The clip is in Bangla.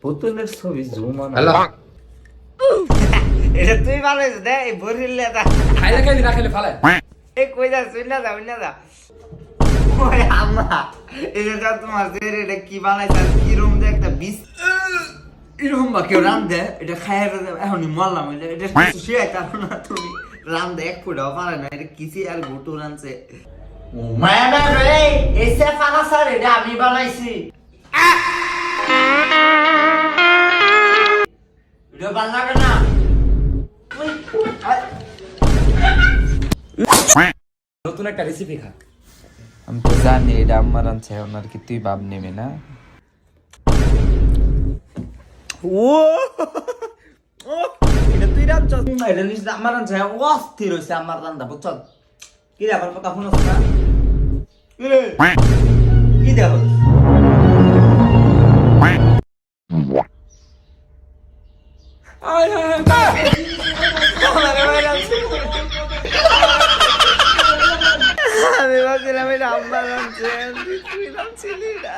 পুতুলের ছবি জুমানো হ্যালো এটা তুই বানাইছ দে এই বরিলে দা খাইলে খাইলি না খাইলে ফালাই এই কই যা শুন না যা ওই আম্মা এটা যা তোমার জেরে এটা কি বানাইছ কি রুম দে একটা বিষ এরকম বা কেউ রান্ধে এটা খাইয়ে এখনই মরলাম এটা কিছু শেয়ার কারণ না তুমি রান্ধে এক ফুটাও পারে না এটা কিসি আর গুটু রানছে মায়া না রে এসে ফানা স্যার এটা আমি বানাইছি এটা ভালো লাগে না নতুন একটা রেসিপি খা আমি তো জানি এটা আমার আনছে ওনার কি তুই ভাব নেবে না ও এটা তুই রান্ধছ এটা নিস আমার রান্ধছ অস্থির হইছে আমার রান্ধা বুঝছ কি রে আবার কথা শুনছ না কি দেখো আমি ভাবছিলাম এটা আমার রান্ধছে তুই রান্ধছিলি না